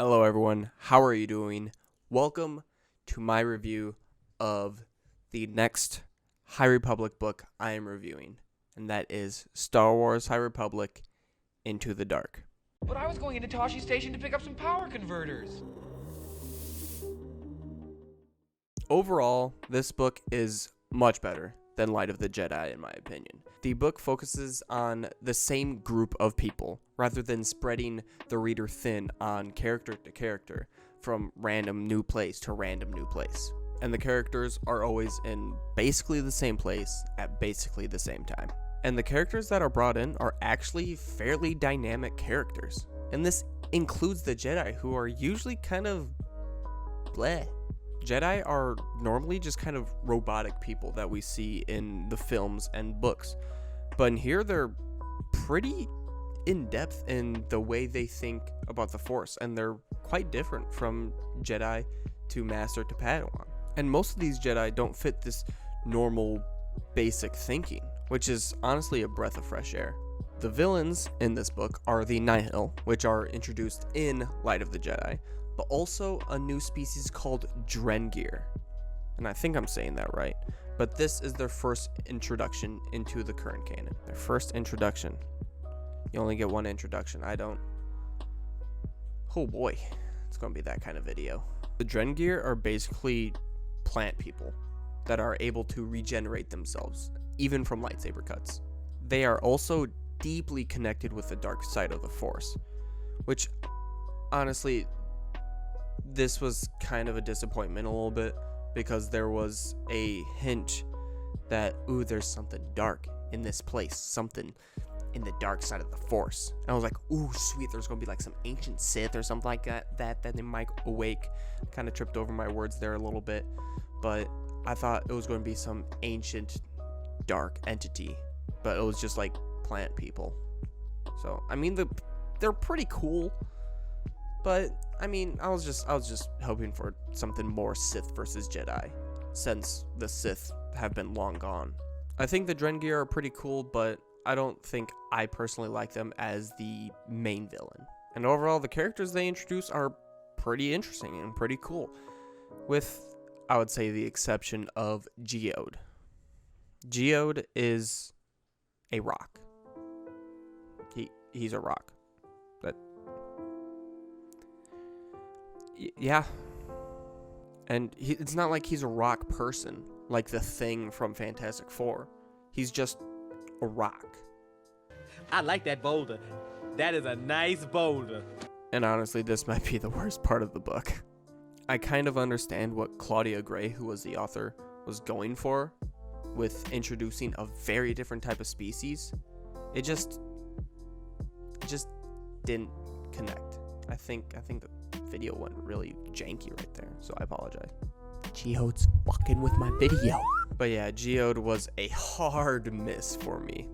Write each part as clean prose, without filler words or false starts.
Hello everyone, how are you doing? Welcome to my review of the next High Republic book I am reviewing, and that is Star Wars High Republic Into the Dark. But I was going into Tosche Station to pick up some power converters. Overall, this book is much better than Light of the Jedi in my opinion. The book focuses on the same group of people rather than spreading the reader thin on character to character from random new place to random new place. And the characters are always in basically the same place at basically the same time. And the characters that are brought in are actually fairly dynamic characters. And this includes the Jedi, who are usually kind of bleh. Jedi are normally just kind of robotic people that we see in the films and books. But in here, they're pretty in-depth in the way they think about the Force, and they're quite different from Jedi to Master to Padawan. And most of these Jedi don't fit this normal, basic thinking, which is honestly a breath of fresh air. The villains in this book are the Nihil, which are introduced in Light of the Jedi, but also a new species called Drengir. And I think I'm saying that right. But this is their first introduction into the current canon. Their first introduction. You only get one introduction. I don't. Oh boy. It's going to be that kind of video. The Drengir are basically plant people that are able to regenerate themselves, even from lightsaber cuts. They are also deeply connected with the dark side of the Force, which honestly, this was kind of a disappointment a little bit, because there was a hint that, ooh, there's something dark in this place, something in the dark side of the Force. And I was like, ooh, sweet, there's gonna be like some ancient Sith or something like that they might awake. Kind of tripped over my words there a little bit, but I thought it was going to be some ancient dark entity, but it was just like plant people. So I mean, they're pretty cool, but I mean, I was just hoping for something more Sith versus Jedi, since the Sith have been long gone. I think the Drengir are pretty cool, but I don't think I personally like them as the main villain. And overall, the characters they introduce are pretty interesting and pretty cool, with, I would say, the exception of Geode. Geode is a rock. He's a rock. But yeah. And it's not like he's a rock person, like the Thing from Fantastic Four. He's just a rock. I like that boulder. That is a nice boulder. And honestly, this might be the worst part of the book. I kind of understand what Claudia Gray, who was the author, was going for with introducing a very different type of species. It just didn't connect. I think the video went really janky right there, so I apologize. Geode's fucking with my video. But yeah, Geode was a hard miss for me.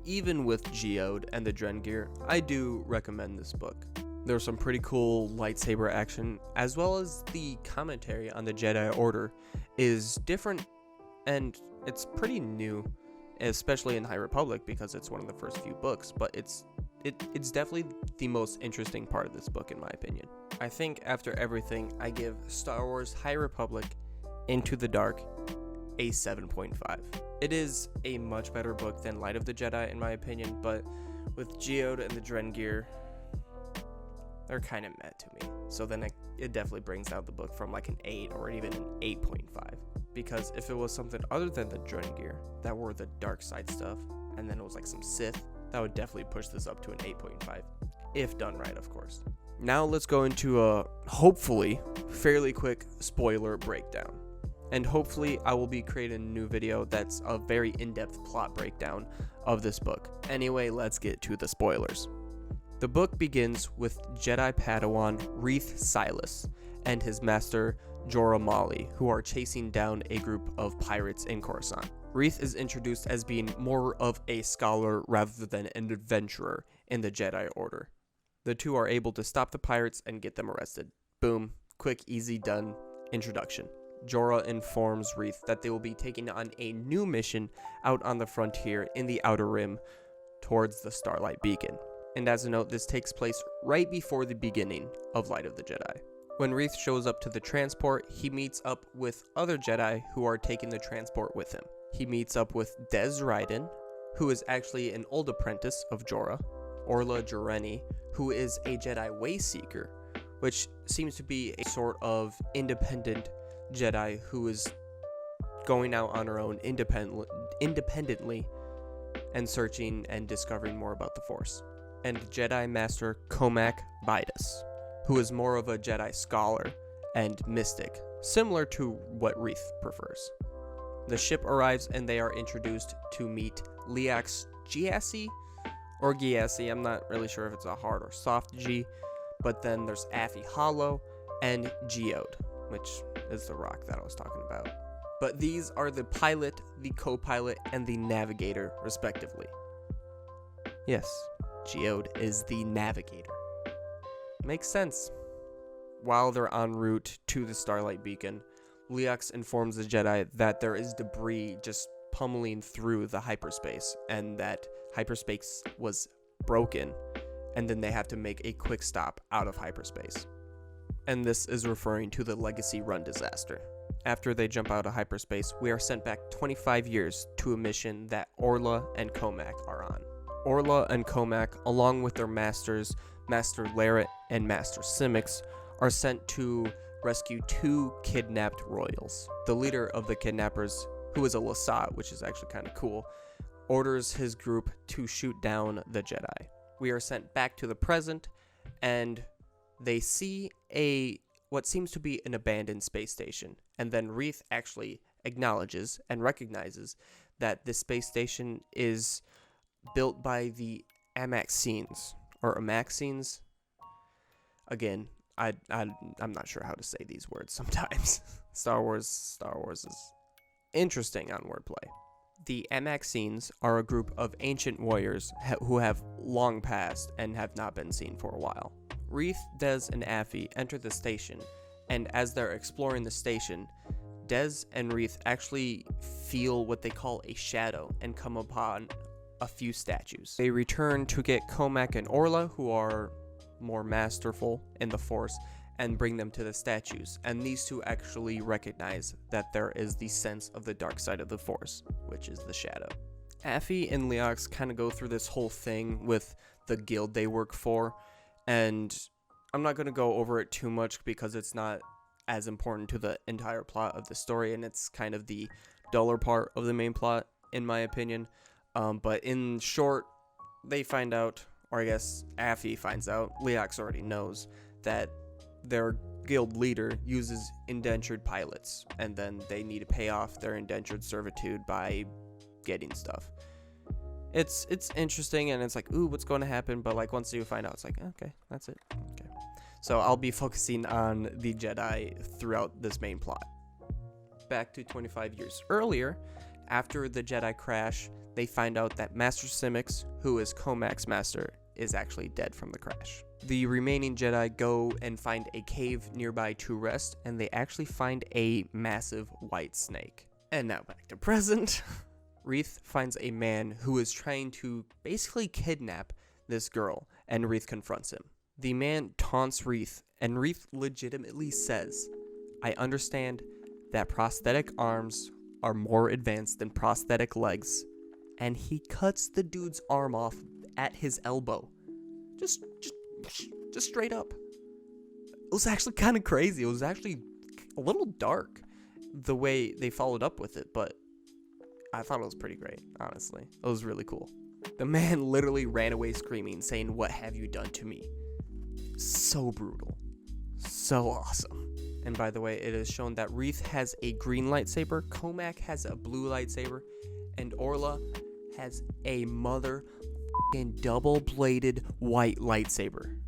Even with Geode and the Drengir, I do recommend this book. There's some pretty cool lightsaber action, as well as the commentary on the Jedi Order is different, and it's pretty new, especially in High Republic, because it's one of the first few books, but it's definitely the most interesting part of this book in my opinion. I think after everything, I give Star Wars High Republic Into the Dark a 7.5. It is a much better book than Light of the Jedi in my opinion, but with Geode and the Drengir, they're kind of meh to me. So then it definitely brings down the book from like an 8 or even an 8.5. Because if it was something other than the Drengir that were the dark side stuff, and then it was like some Sith, that would definitely push this up to an 8.5. If done right, of course. Now let's go into a, hopefully, fairly quick spoiler breakdown. And hopefully I will be creating a new video that's a very in-depth plot breakdown of this book. Anyway, let's get to the spoilers. The book begins with Jedi Padawan Reath Silas and his master Jorah Mali, who are chasing down a group of pirates in Coruscant. Reath is introduced as being more of a scholar rather than an adventurer in the Jedi Order. The two are able to stop the pirates and get them arrested. Boom, quick, easy, done introduction. Jorah informs Reath that they will be taking on a new mission out on the frontier in the Outer Rim towards the Starlight Beacon. And as a note, this takes place right before the beginning of Light of the Jedi. When Reith shows up to the transport, he meets up with other Jedi who are taking the transport with him. He meets up with Des Ryden, who is actually an old apprentice of Jorah, Orla Jareni, who is a Jedi Wayseeker, which seems to be a sort of independent Jedi who is going out on her own independently and searching and discovering more about the Force. And Jedi Master Comac Bidus, who is more of a Jedi scholar and mystic, similar to what Reith prefers. The ship arrives and they are introduced to meet Leax Giassi, or Giassi, I'm not really sure if it's a hard or soft G, but then there's Affie Hollow and Geode, which is the rock that I was talking about. But these are the pilot, the co-pilot, and the navigator, respectively. Yes, Geode is the navigator. Makes sense. While they're en route to the Starlight Beacon, Leax informs the Jedi that there is debris just pummeling through the hyperspace, and that hyperspace was broken, and then they have to make a quick stop out of hyperspace. And this is referring to the Legacy Run disaster. After they jump out of hyperspace, we are sent back 25 years to a mission that Orla and Comac are on. Orla and Comac, along with their masters, Master Larrett and Master Simics, are sent to rescue 2 kidnapped royals. The leader of the kidnappers, who is a Lasat, which is actually kind of cool, orders his group to shoot down the Jedi. We are sent back to the present, and they see what seems to be an abandoned space station, and then Reith actually acknowledges and recognizes that this space station is built by the Amaxines, or Amaxines. Again, I'm not sure how to say these words sometimes. Star Wars is interesting on wordplay. The Amaxines are a group of ancient warriors who have long passed and have not been seen for a while. Reith, Des, and Affie enter the station, and as they're exploring the station, Des and Reith actually feel what they call a shadow and come upon a few statues. They return to get Comac and Orla, who are more masterful in the Force, and bring them to the statues, and these two actually recognize that there is the sense of the dark side of the Force, which is the shadow. Affie and Leax kind of go through this whole thing with the guild they work for, and I'm not going to go over it too much because it's not as important to the entire plot of the story, and it's kind of the duller part of the main plot, in my opinion. But in short, they find out, or I guess Affie finds out, Leax already knows, that their guild leader uses indentured pilots, and then they need to pay off their indentured servitude by getting stuff. It's interesting, and it's like, ooh, what's going to happen? But like once you find out, it's like, okay, that's it. Okay. So I'll be focusing on the Jedi throughout this main plot. Back to 25 years earlier, after the Jedi crash, they find out that Master Simics, who is Comac's master, is actually dead from the crash. The remaining Jedi go and find a cave nearby to rest, and they actually find a massive white snake. And now back to present. Reith finds a man who is trying to basically kidnap this girl, and Reith confronts him. The man taunts Reith, and Reith legitimately says, "I understand that prosthetic arms are more advanced than prosthetic legs," and he cuts the dude's arm off at his elbow. Just straight up. It was actually kind of crazy. It was actually a little dark the way they followed up with it, but I thought it was pretty great, honestly. It was really cool. The man literally ran away screaming, saying, "What have you done to me?" So brutal. So awesome. And by the way, it is shown that Reith has a green lightsaber, Comac has a blue lightsaber, and Orla has a mother-f***ing double-bladed white lightsaber.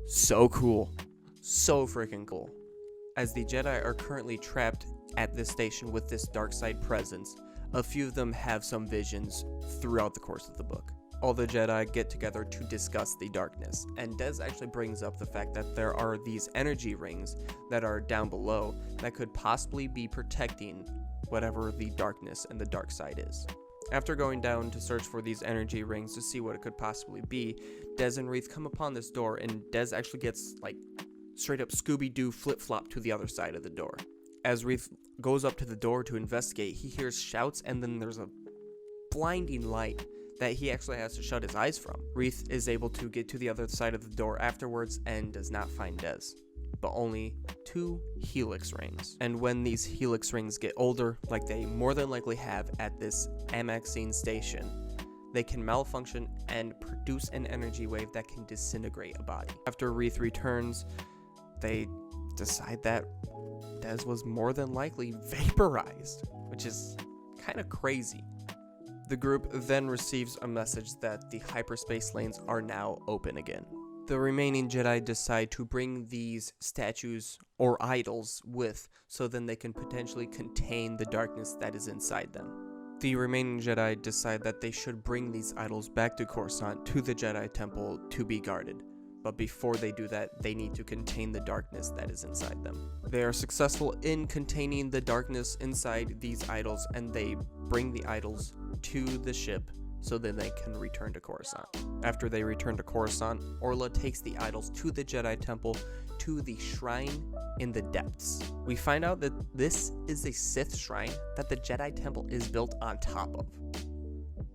So cool. So freaking cool. As the Jedi are currently trapped at this station with this dark side presence, a few of them have some visions throughout the course of the book. All the Jedi get together to discuss the darkness, and Des actually brings up the fact that there are these energy rings that are down below that could possibly be protecting whatever the darkness and the dark side is. After going down to search for these energy rings to see what it could possibly be, Dez and Reith come upon this door, and Dez actually gets, like, straight up Scooby-Doo flip-flop to the other side of the door. As Reith goes up to the door to investigate, he hears shouts, and then there's a blinding light that he actually has to shut his eyes from. Reith is able to get to the other side of the door afterwards and does not find Dez, but only 2 helix rings. And when these helix rings get older, like they more than likely have at this Amaxine station, they can malfunction and produce an energy wave that can disintegrate a body. After Reith returns, they decide that Dez was more than likely vaporized, which is kind of crazy. The group then receives a message that the hyperspace lanes are now open again. The remaining Jedi decide to bring these statues or idols with, so then they can potentially contain the darkness that is inside them. The remaining Jedi decide that they should bring these idols back to Coruscant to the Jedi Temple to be guarded. But before they do that, they need to contain the darkness that is inside them. They are successful in containing the darkness inside these idols, and they bring the idols to the ship so then they can return to Coruscant. After they return to Coruscant, Orla takes the idols to the Jedi Temple to the shrine in the depths. We find out that this is a Sith shrine that the Jedi Temple is built on top of,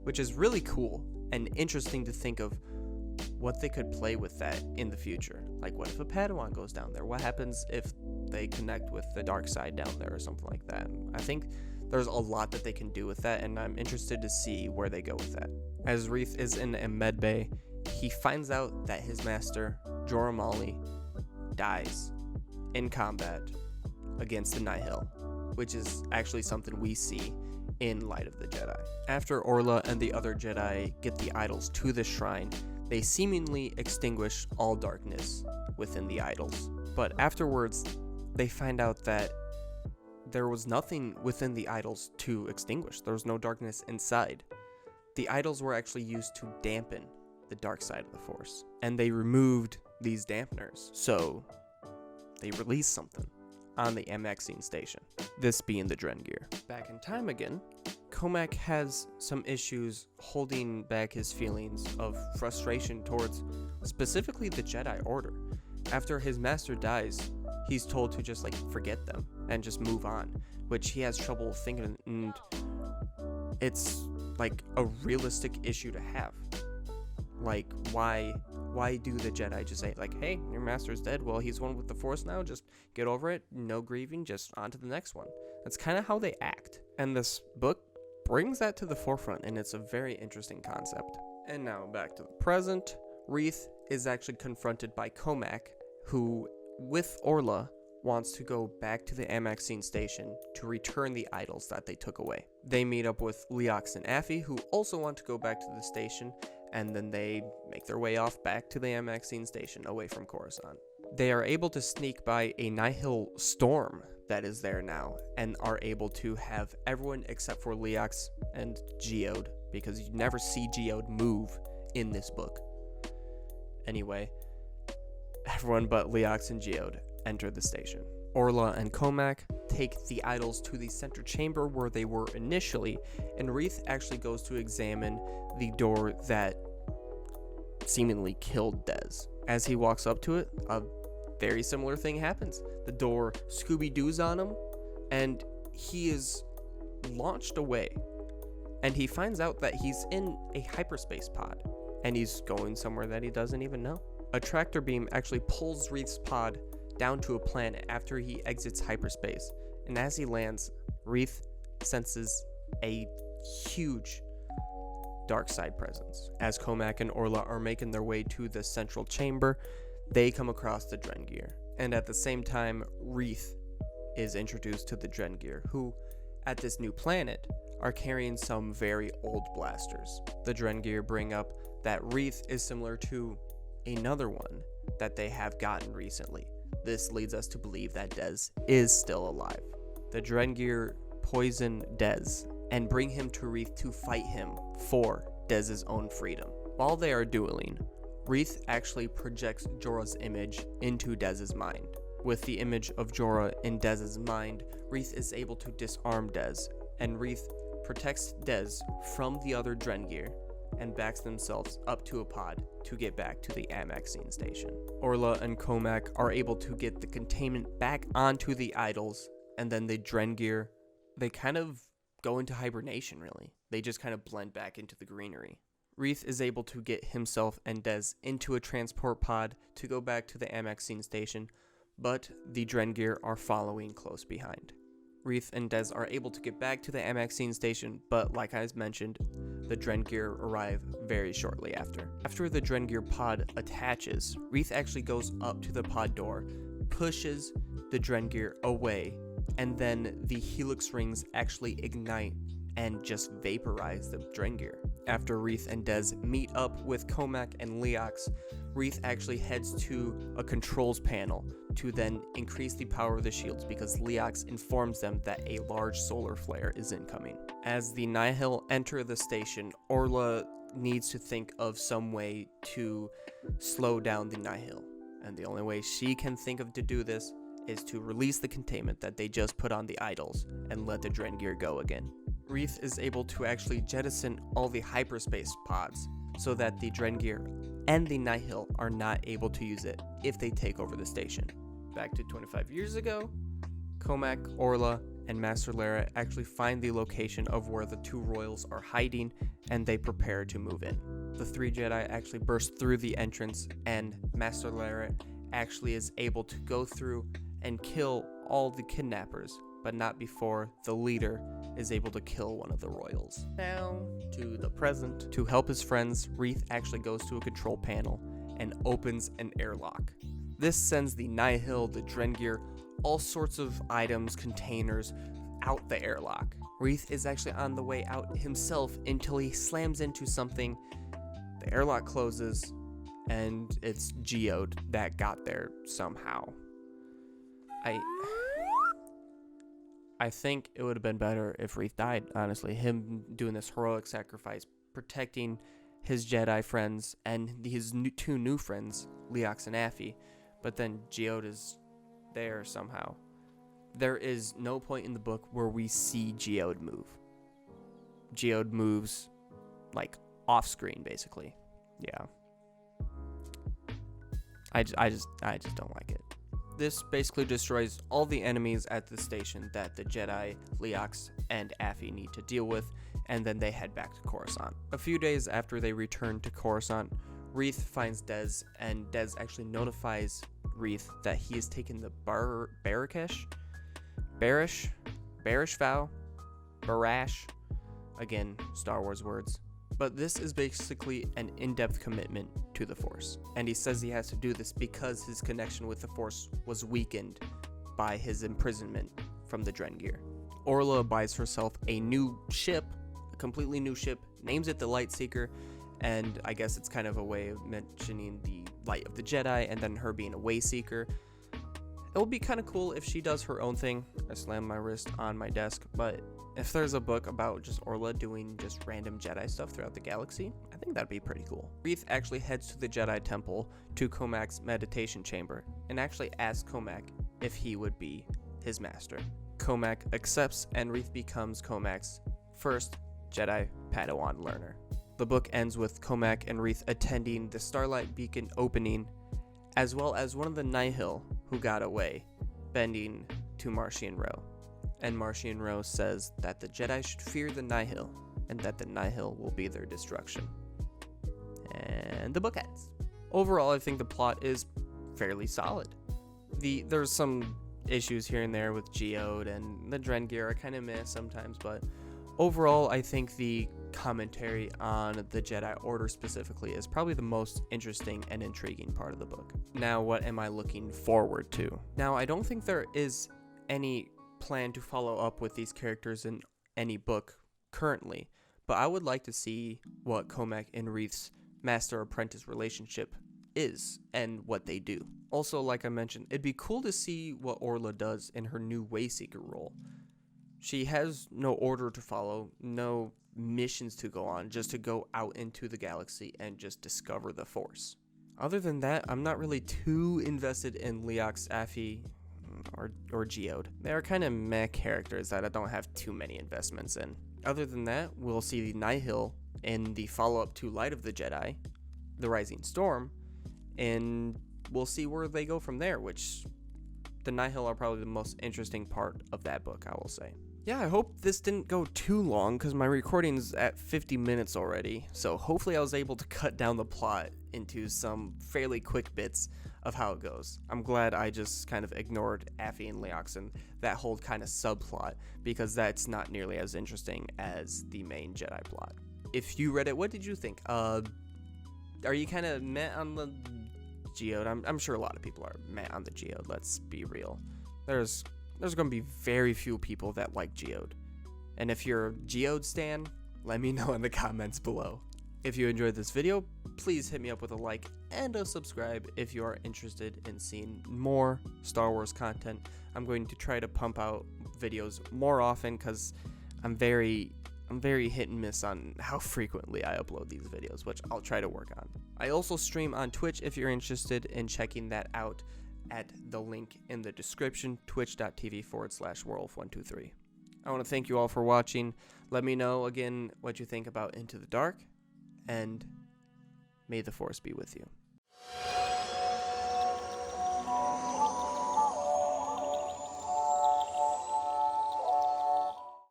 which is really cool and interesting to think of what they could play with that in the future. Like, what if a Padawan goes down there? What happens if they connect with the dark side down there or something like that? I think there's a lot that they can do with that, and I'm interested to see where they go with that. As Reith is in a med bay, he finds out that his master, Jorah Mali, dies in combat against the Nihil, which is actually something we see in Light of the Jedi. After Orla and the other Jedi get the idols to the shrine, they seemingly extinguish all darkness within the idols. But afterwards, they find out that there was nothing within the idols to extinguish. There was no darkness inside. The idols were actually used to dampen the dark side of the Force, and they removed these dampeners, so they released something on the Amaxine station, this being the Drengir. Back in time again, Comac has some issues holding back his feelings of frustration towards specifically the Jedi Order. After his master dies, he's told to just forget them and just move on, which he has trouble thinking, and it's a realistic issue to have. Why do the Jedi just say hey, your master's dead, well, he's one with the Force now, just get over it, no grieving, just on to the next one. That's kind of how they act, and this book brings that to the forefront, and it's a very interesting concept. And now back to the present. Reith is actually confronted by Comac, who, with Orla, wants to go back to the Amaxine station to return the idols that they took away. They meet up with Leox and Affy, who also want to go back to the station, and then they make their way off back to the Amaxine station away from Coruscant. They are able to sneak by a Nihil storm that is there now, and are able to have everyone except for Leox and Geode, because you never see Geode move in this book. Anyway, everyone but Leox and Geode enter the station. Orla and Comac take the idols to the center chamber where they were initially, and Reith actually goes to examine the door that seemingly killed Dez. As he walks up to it, a very similar thing happens. The door Scooby-Doo's on him, and he is launched away. And he finds out that he's in a hyperspace pod, and he's going somewhere that he doesn't even know. A tractor beam actually pulls Reith's pod down to a planet after he exits hyperspace, and as he lands, Reith senses a huge dark side presence. As Comac and Orla are making their way to the central chamber, they come across the Drengir, and at the same time, Reith is introduced to the Drengir, who, at this new planet, are carrying some very old blasters. The Drengir bring up that Reith is similar to another one that they have gotten recently. This leads us to believe that Dez is still alive. The Drengir poison Dez and bring him to Reith to fight him for Dez's own freedom. While they are dueling, Reith actually projects Jorah's image into Dez's mind. With the image of Jorah in Dez's mind, Reith is able to disarm Dez, and Reith protects Dez from the other Drengir and backs themselves up to a pod to get back to the Amaxine station. Orla and Comac are able to get the containment back onto the idols, and then the Drengir, they kind of go into hibernation, really. They just kind of blend back into the greenery. Reith is able to get himself and Dez into a transport pod to go back to the Amaxine station, but the Drengir are following close behind. Reith and Dez are able to get back to the Amaxine station, but like I mentioned, the Drengir arrive very shortly after. After the Drengir pod attaches, Reith actually goes up to the pod door, pushes the Drengir away, and then the helix rings actually ignite and just vaporize the Drengir. After Reith and Dez meet up with Comac and Leox, Reith actually heads to a controls panel to then increase the power of the shields because Leox informs them that a large solar flare is incoming. As the Nihil enter the station, Orla needs to think of some way to slow down the Nihil, and the only way she can think of to do this is to release the containment that they just put on the idols and let the Drengir go again. Reith is able to actually jettison all the hyperspace pods so that the Drengir and the Nihil are not able to use it if they take over the station. Back to 25 years ago, Comac, Orla, and Master Lara actually find the location of where the two royals are hiding, and they prepare to move in. The three Jedi actually burst through the entrance, and Master Lara actually is able to go through and kill all the kidnappers, but not before the leader is able to kill one of the royals. Now, to the present. To help his friends, Reith actually goes to a control panel and opens an airlock. This sends the Nihil, the Drengir, all sorts of items, containers, out the airlock. Reith is actually on the way out himself until he slams into something. The airlock closes, and it's Geode that got there somehow. I think it would have been better if Reith died, honestly. Him doing this heroic sacrifice, protecting his Jedi friends and his two new friends, Leox and Affy, but then Geode is there somehow. There is no point in the book where we see Geode move. Geode moves, like, off screen, basically. Yeah. I just don't like it. This basically destroys all the enemies at the station that the Jedi, Leox, and Affy need to deal with, and then they head back to Coruscant. A few days after they return to Coruscant, Reith finds Dez, and Dez actually notifies Reith that he has taken the Barish vow, Barash, again, Star Wars words. But this is basically an in-depth commitment to the Force, and he says he has to do this because his connection with the Force was weakened by his imprisonment from the Drengir. Orla buys herself a new ship, a completely new ship, names it the Lightseeker, and I guess it's kind of a way of mentioning the light of the Jedi and then her being a Wayseeker. It would be kind of cool if she does her own thing. I slammed my wrist on my desk, but if there's a book about just Orla doing just random Jedi stuff throughout the galaxy, I think that'd be pretty cool. Reith actually heads to the Jedi Temple to Comac's meditation chamber and actually asks Comac if he would be his master. Comac accepts, and Reith becomes Comac's first Jedi Padawan learner. The book ends with Comac and Reith attending the Starlight Beacon opening, as well as one of the Nihil who got away, bending to Martian Row. And Martian Row says that the Jedi should fear the Nihil, and that the Nihil will be their destruction. And the book ends. Overall, I think the plot is fairly solid. There's some issues here and there with Geode, and the Drengir I kind of miss sometimes, but overall, I think the commentary on the Jedi Order specifically is probably the most interesting and intriguing part of the book. Now, what am I looking forward to? Now, I don't think there is any plan to follow up with these characters in any book currently, but I would like to see what Comac and Reith's master-apprentice relationship is and what they do. Also, like I mentioned, it'd be cool to see what Orla does in her new Wayseeker role. She has no order to follow, no missions to go on, just to go out into the galaxy and just discover the Force. Other than that, I'm not really too invested in Leox, Affy, or Geode. They're kind of meh characters that I don't have too many investments in. Other than that, we'll see the Nihil in the follow-up to Light of the Jedi, The Rising Storm, and we'll see where they go from there, which the Nihil are probably the most interesting part of that book, I will say. Yeah, I hope this didn't go too long because my recording's at 50 minutes already, so hopefully I was able to cut down the plot into some fairly quick bits of how it goes. I'm glad I just kind of ignored Affy and Leoxin, that whole kind of subplot, because that's not nearly as interesting as the main Jedi plot. If you read it, what did you think? Are you kind of meh on the Geode? I'm sure a lot of people are meh on the Geode, let's be real. There's going to be very few people that like Geode. And if you're a Geode stan, let me know in the comments below. If you enjoyed this video, please hit me up with a like and a subscribe if you are interested in seeing more Star Wars content. I'm going to try to pump out videos more often because I'm very hit and miss on how frequently I upload these videos, which I'll try to work on. I also stream on Twitch if you're interested in checking that out at the link in the description, twitch.tv/werewolf123. I want to thank you all for watching. Let me know again what you think about Into the Dark, and may the Force be with you.